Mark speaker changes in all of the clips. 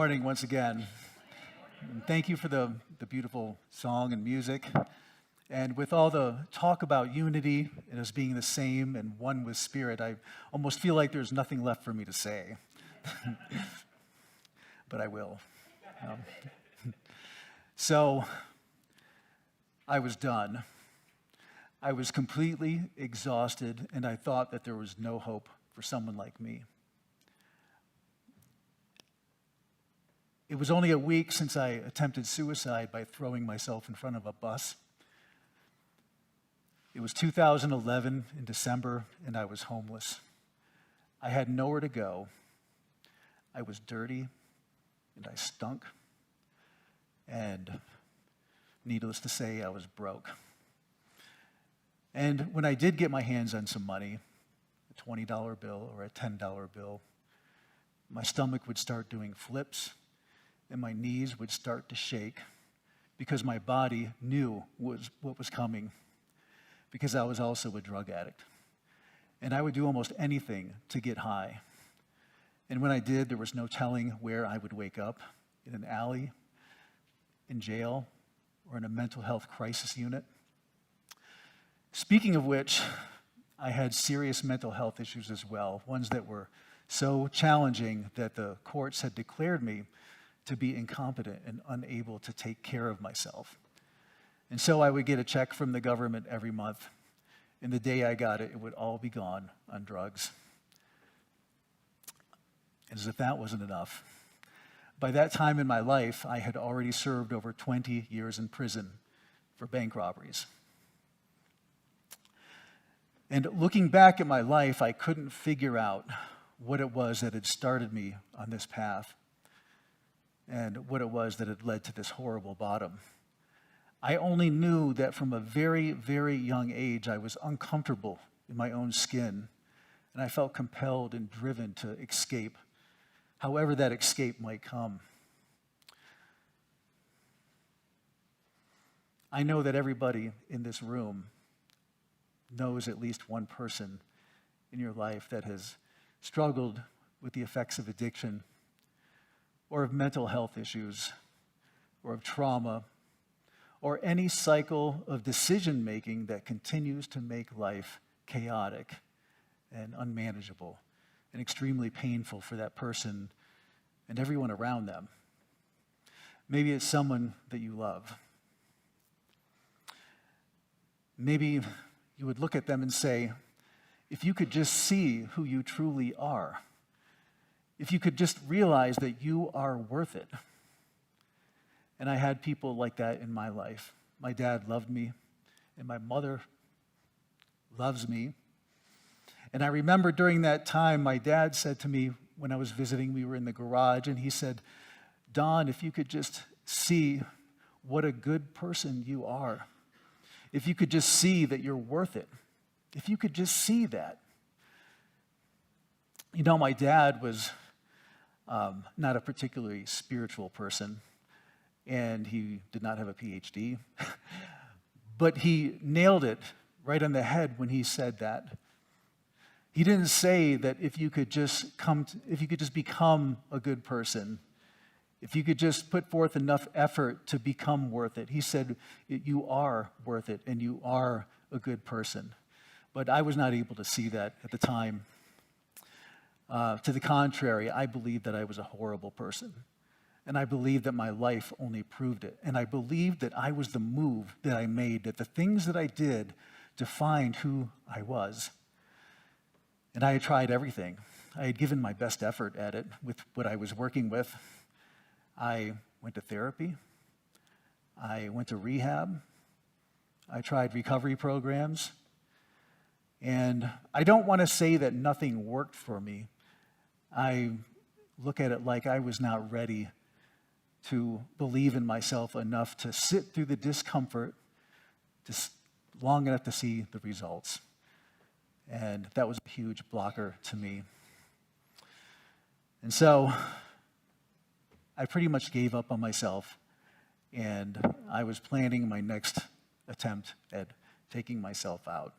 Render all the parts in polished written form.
Speaker 1: morning once again. And thank you for the beautiful song and music. And with all the talk about unity and us being the same and one with Spirit, I almost feel like there's nothing left for me to say. But I will. So, I was done. I was completely exhausted, and I thought that there was no hope for someone like me. It was only a week since I attempted suicide by throwing myself in front of a bus. It was 2011 in December, and I was homeless. I had nowhere to go. I was dirty, and I stunk. And needless to say, I was broke. And when I did get my hands on some money, a $20 bill or a $10 bill, my stomach would start doing flips, and my knees would start to shake because my body knew what was coming, because I was also a drug addict. And I would do almost anything to get high. And when I did, there was no telling where I would wake up, in an alley, in jail, or in a mental health crisis unit. Speaking of which, I had serious mental health issues as well, ones that were so challenging that the courts had declared me to be incompetent and unable to take care of myself. And so I would get a check from the government every month, and the day I got it, it would all be gone on drugs. And as if that wasn't enough, by that time in my life, I had already served over 20 years in prison for bank robberies. And looking back at my life, I couldn't figure out what it was that had started me on this path and what it was that had led to this horrible bottom. I only knew that from a very, very young age, I was uncomfortable in my own skin, and I felt compelled and driven to escape, however that escape might come. I know that everybody in this room knows at least one person in your life that has struggled with the effects of addiction, or of mental health issues, or of trauma, or any cycle of decision-making that continues to make life chaotic and unmanageable and extremely painful for that person and everyone around them. Maybe it's someone that you love. Maybe you would look at them and say, if you could just see who you truly are, if you could just realize that you are worth it. And I had people like that in my life. My dad loved me, and my mother loves me. And I remember during that time, my dad said to me when I was visiting, we were in the garage, and he said, Don, if you could just see what a good person you are, if you could just see that you're worth it, if you could just see that. You know, my dad was not a particularly spiritual person, and he did not have a PhD, but he nailed it right on the head when he said that. He didn't say that if you could just become a good person, if you could just put forth enough effort to become worth it. He said, you are worth it, and you are a good person. But I was not able to see that at the time. To the contrary, I believed that I was a horrible person. And I believed that my life only proved it. And I believed that I was the move that I made, that the things that I did defined who I was. And I had tried everything. I had given my best effort at it with what I was working with. I went to therapy. I went to rehab. I tried recovery programs. And I don't want to say that nothing worked for me. I look at it like I was not ready to believe in myself enough to sit through the discomfort long enough to see the results. And that was a huge blocker to me. And so I pretty much gave up on myself, and I was planning my next attempt at taking myself out.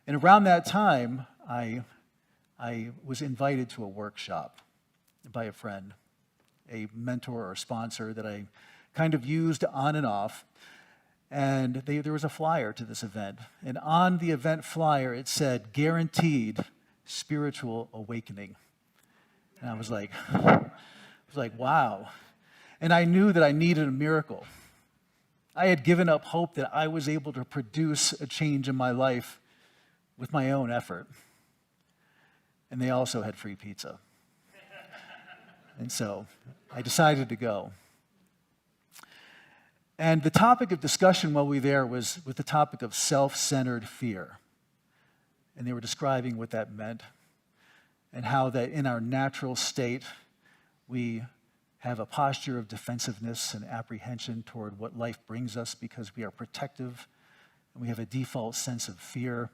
Speaker 1: And around that time, I was invited to a workshop by a friend. a mentor or sponsor that I kind of used on and off. And there was a flyer to this event. And on the event flyer, it said, "Guaranteed spiritual awakening." And I was like, wow. And I knew that I needed a miracle. I had given up hope that I was able to produce a change in my life with my own effort. And they also had free pizza. And so I decided to go. And the topic of discussion while we were there was the topic of self-centered fear. And they were describing what that meant and how that in our natural state, we have a posture of defensiveness and apprehension toward what life brings us because we are protective and we have a default sense of fear.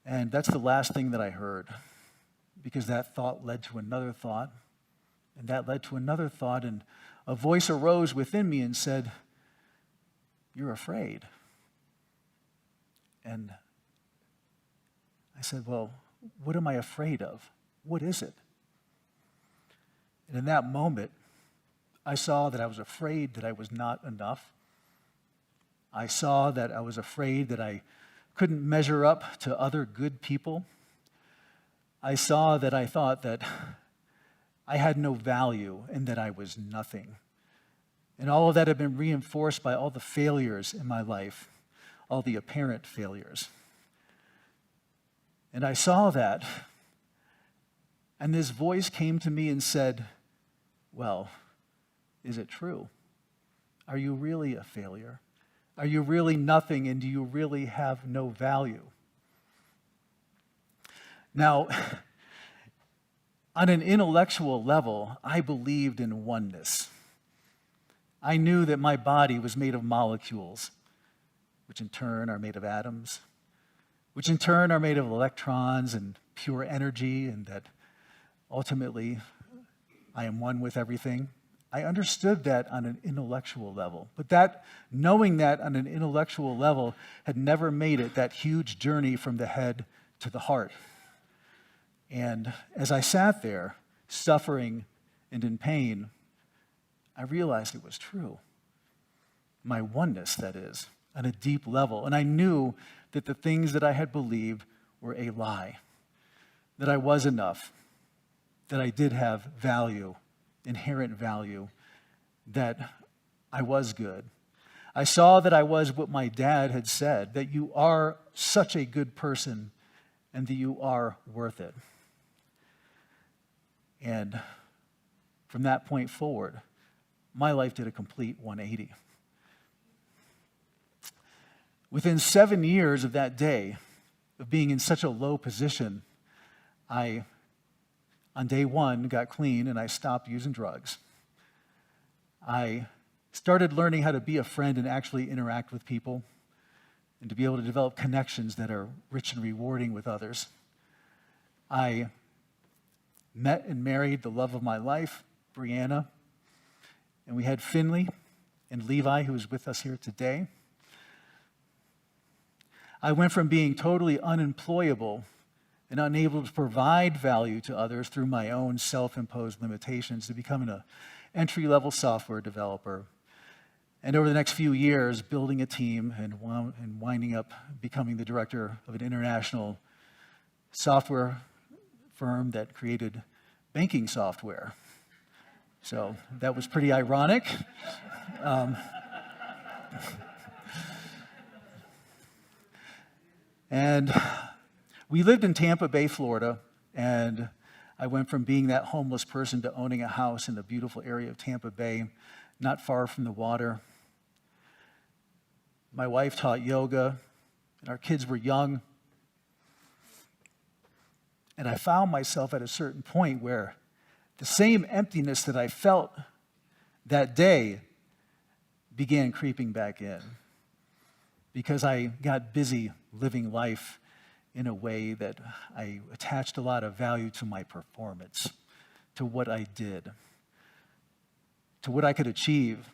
Speaker 1: And that's the last thing that I heard, because that thought led to another thought, and that led to another thought, and a voice arose within me and said, "You're afraid." And I said, "Well, what am I afraid of? What is it?" And in that moment, I saw that I was afraid that I was not enough. I saw that I was afraid that I couldn't measure up to other good people. I saw that I thought that I had no value and that I was nothing. And all of that had been reinforced by all the failures in my life, all the apparent failures. And I saw that, and this voice came to me and said, "Well, is it true? Are you really a failure? Are you really nothing, and do you really have no value?" Now, on an intellectual level, I believed in oneness. I knew that my body was made of molecules, which in turn are made of atoms, which in turn are made of electrons and pure energy, and that ultimately I am one with everything. I understood that on an intellectual level, but knowing that on an intellectual level had never made it that huge journey from the head to the heart. And as I sat there, suffering and in pain, I realized it was true. My oneness, that is, on a deep level. And I knew that the things that I had believed were a lie, that I was enough, that I did have value, inherent value, that I was good. I saw that I was what my dad had said, that you are such a good person and that you are worth it. And from that point forward, my life did a complete 180. Within 7 years of that day, of being in such a low position, I, on day one, got clean and I stopped using drugs. I started learning how to be a friend and actually interact with people and to be able to develop connections that are rich and rewarding with others. I met and married the love of my life, Brianna, and we had Finley and Levi, who is with us here today. I went from being totally unemployable and unable to provide value to others through my own self-imposed limitations to becoming an entry-level software developer. And over the next few years, building a team and winding up becoming the director of an international software firm that created banking software. So that was pretty ironic. And we lived in Tampa Bay, Florida, and I went from being that homeless person to owning a house in the beautiful area of Tampa Bay, not far from the water. My wife taught yoga, and our kids were young. And I found myself at a certain point where the same emptiness that I felt that day began creeping back in because I got busy living life in a way that I attached a lot of value to my performance, to what I did, to what I could achieve.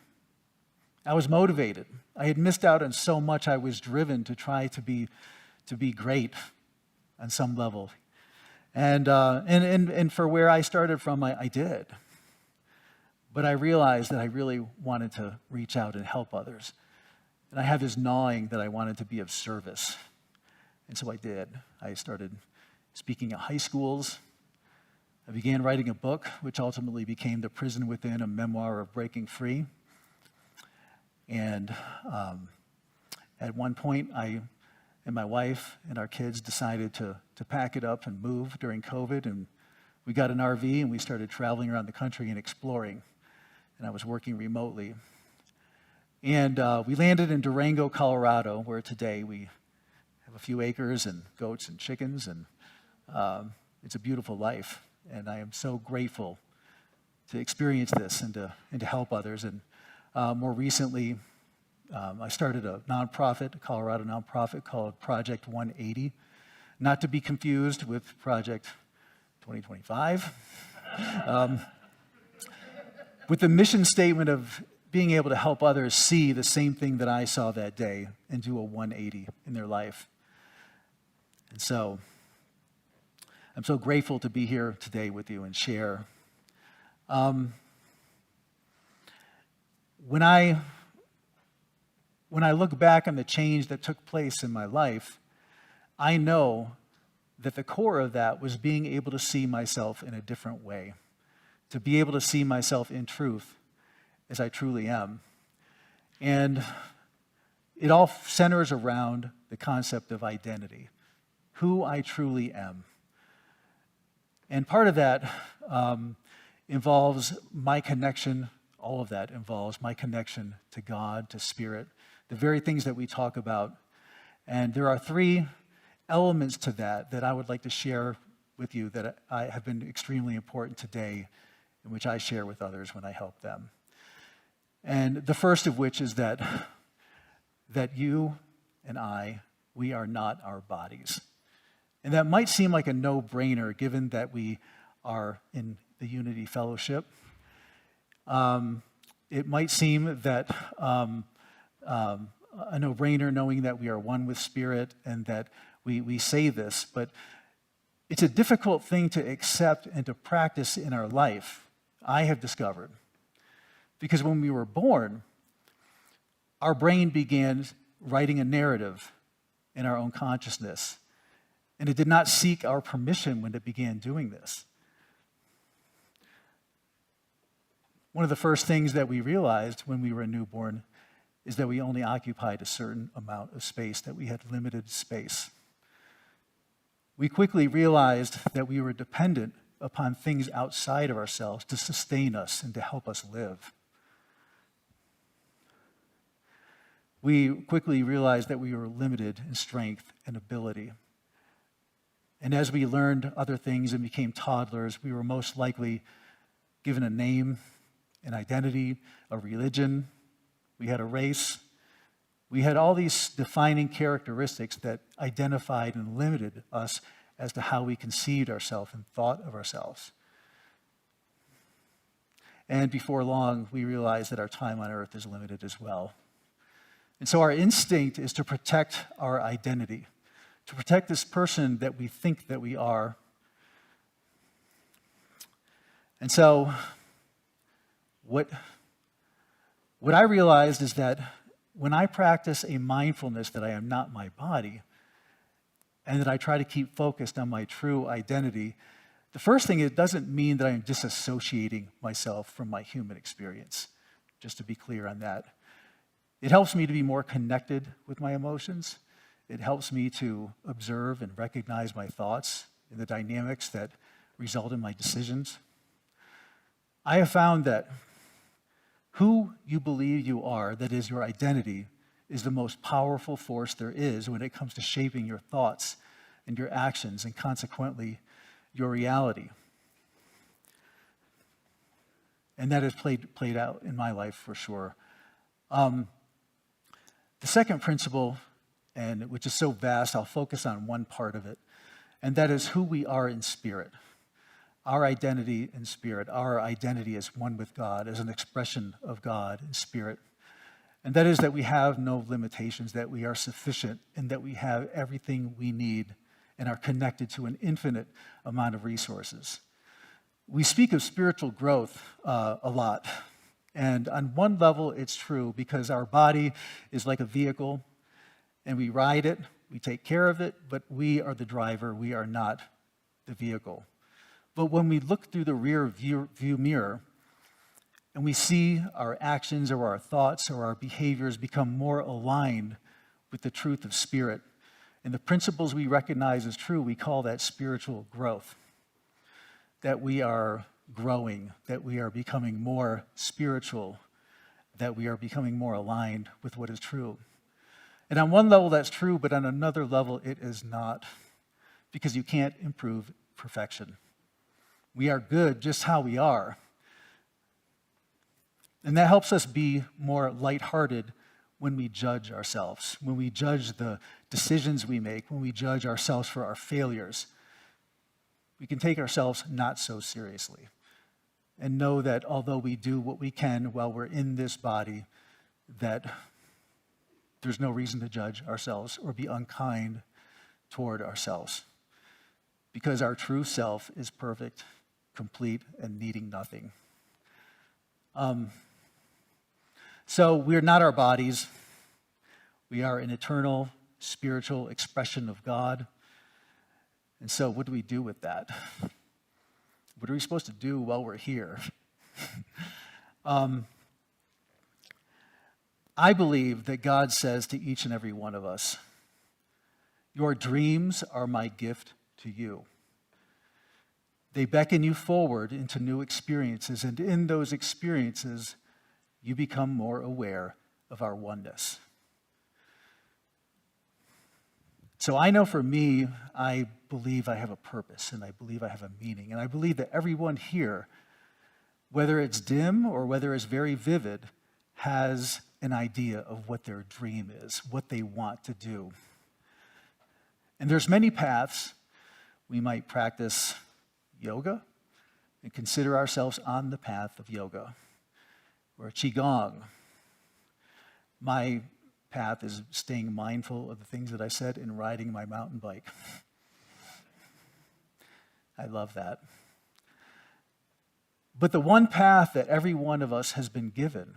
Speaker 1: I was motivated. I had missed out on so much. I was driven to try to be great on some level. And for where I started from, I did. but I realized that I really wanted to reach out and help others. And I had this gnawing that I wanted to be of service. And so I did. I started speaking at high schools. I began writing a book, which ultimately became The Prison Within, a memoir of breaking free. And at one point, I and my wife and our kids decided to pack it up and move during COVID. And we got an RV and we started traveling around the country and exploring. And I was working remotely. And we landed in Durango, Colorado, where today we have a few acres and goats and chickens, and it's a beautiful life. And I am so grateful to experience this and to help others. And more recently, I started a nonprofit, a Colorado nonprofit called Project 180, not to be confused with Project 2025, with the mission statement of being able to help others see the same thing that I saw that day and do a 180 in their life. And so I'm so grateful to be here today with you and share. When I look back on the change that took place in my life, I know that the core of that was being able to see myself in a different way, to be able to see myself in truth as I truly am. And it all centers around the concept of identity, who I truly am. And part of that involves my connection, all of that involves my connection to God, to Spirit, the very things that we talk about. And there are three elements to that I would like to share with you that have been extremely important today, in which I share with others when I help them. And the first of which is that you and I, we are not our bodies. And that might seem like a no-brainer given that we are in the Unity Fellowship. It might seem that a no-brainer knowing that we are one with Spirit and that we say this, but it's a difficult thing to accept and to practice in our life, I have discovered. Because when we were born, our brain began writing a narrative in our own consciousness. And it did not seek our permission when it began doing this. One of the first things that we realized when we were a newborn is that we only occupied a certain amount of space, that we had limited space. We quickly realized that we were dependent upon things outside of ourselves to sustain us and to help us live. We quickly realized that we were limited in strength and ability. And as we learned other things and became toddlers, we were most likely given a name, an identity, a religion. We had a race. We had all these defining characteristics that identified and limited us as to how we conceived ourselves and thought of ourselves. And before long, we realized that our time on earth is limited as well. And so our instinct is to protect our identity, to protect this person that we think that we are. And so what I realized is that when I practice a mindfulness that I am not my body, and that I try to keep focused on my true identity, the first thing, it doesn't mean that I'm disassociating myself from my human experience, just to be clear on that. It helps me to be more connected with my emotions. It helps me to observe and recognize my thoughts and the dynamics that result in my decisions. I have found that who you believe you are, that is your identity, is the most powerful force there is when it comes to shaping your thoughts and your actions and consequently your reality. And that has played out in my life for sure. The second principle, and which is so vast, I'll focus on one part of it, and that is who we are in spirit. Our identity in spirit, our identity as one with God, as an expression of God in spirit. And that is that we have no limitations, that we are sufficient, and that we have everything we need and are connected to an infinite amount of resources. We speak of spiritual growth a lot. And on one level, it's true because our body is like a vehicle and we ride it, we take care of it, but we are the driver, we are not the vehicle. But when we look through the rear view mirror and we see our actions or our thoughts or our behaviors become more aligned with the truth of spirit and the principles we recognize as true, we call that spiritual growth. That we are growing, that we are becoming more spiritual, that we are becoming more aligned with what is true. And on one level that's true, but on another level it is not, because you can't improve perfection. We are good just how we are. And that helps us be more lighthearted when we judge ourselves, when we judge the decisions we make, when we judge ourselves for our failures. We can take ourselves not so seriously and know that although we do what we can while we're in this body, that there's no reason to judge ourselves or be unkind toward ourselves, because our true self is perfect, complete, and needing nothing. So we're not our bodies. We are an eternal spiritual expression of God. And so what do we do with that? What are we supposed to do while we're here? I believe that God says to each and every one of us, your dreams are my gift to you. They beckon you forward into new experiences, and in those experiences, you become more aware of our oneness. So I know for me, I believe I have a purpose, and I believe I have a meaning, and I believe that everyone here, whether it's dim or whether it's very vivid, has an idea of what their dream is, what they want to do. And there's many paths. We might practice yoga and consider ourselves on the path of yoga, or qigong. My path is staying mindful of the things that I said and riding my mountain bike. I love that. But the one path that every one of us has been given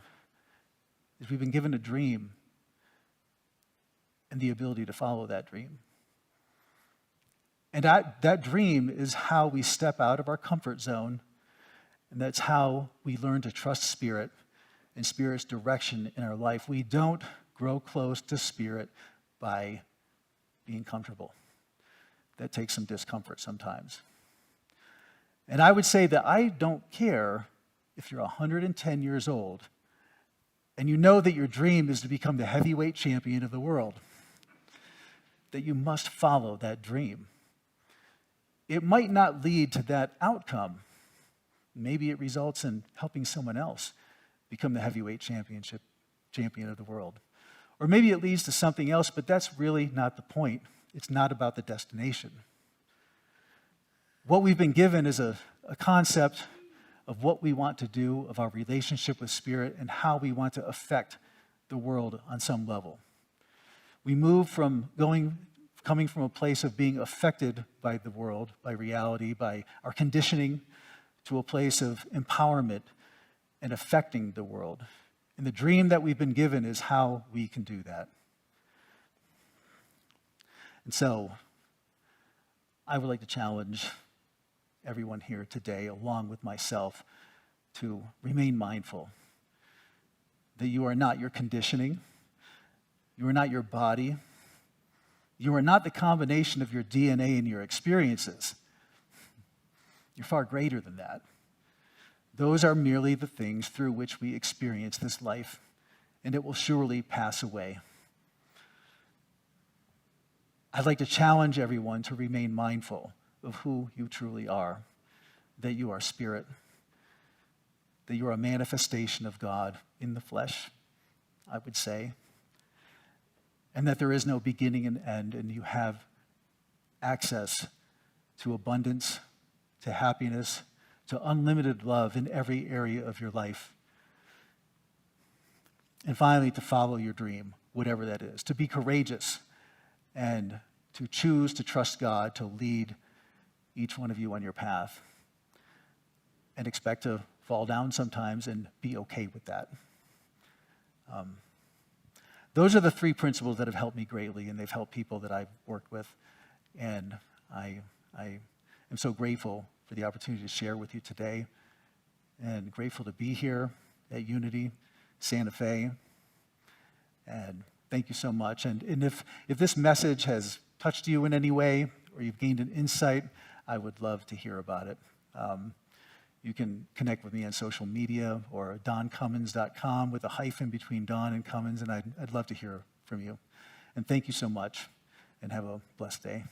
Speaker 1: is we've been given a dream and the ability to follow that dream. And that dream is how we step out of our comfort zone, and that's how we learn to trust Spirit and Spirit's direction in our life. We don't grow close to Spirit by being comfortable. That takes some discomfort sometimes. And I would say that I don't care if you're 110 years old and you know that your dream is to become the heavyweight champion of the world, that you must follow that dream. It might not lead to that outcome. Maybe it results in helping someone else become the heavyweight champion of the world. Or maybe it leads to something else, but that's really not the point. It's not about the destination. What we've been given is a concept of what we want to do, of our relationship with Spirit, and how we want to affect the world on some level. We move from coming from a place of being affected by the world, by reality, by our conditioning, to a place of empowerment and affecting the world. And the dream that we've been given is how we can do that. And so, I would like to challenge everyone here today, along with myself, to remain mindful that you are not your conditioning, you are not your body, you are not the combination of your DNA and your experiences. You're far greater than that. Those are merely the things through which we experience this life, and it will surely pass away. I'd like to challenge everyone to remain mindful of who you truly are, that you are Spirit, that you are a manifestation of God in the flesh, I would say, and that there is no beginning and end, and you have access to abundance, to happiness, to unlimited love in every area of your life. And finally, to follow your dream, whatever that is, to be courageous and to choose to trust God to lead each one of you on your path. and expect to fall down sometimes and be okay with that. Those are the three principles that have helped me greatly, and they've helped people that I've worked with. And I am so grateful for the opportunity to share with you today, and grateful to be here at Unity Santa Fe. And thank you so much. And if this message has touched you in any way, or you've gained an insight, I would love to hear about it. You can connect with me on social media or doncummins.com with a hyphen between Don and Cummins, and I'd love to hear from you. And thank you so much, and have a blessed day.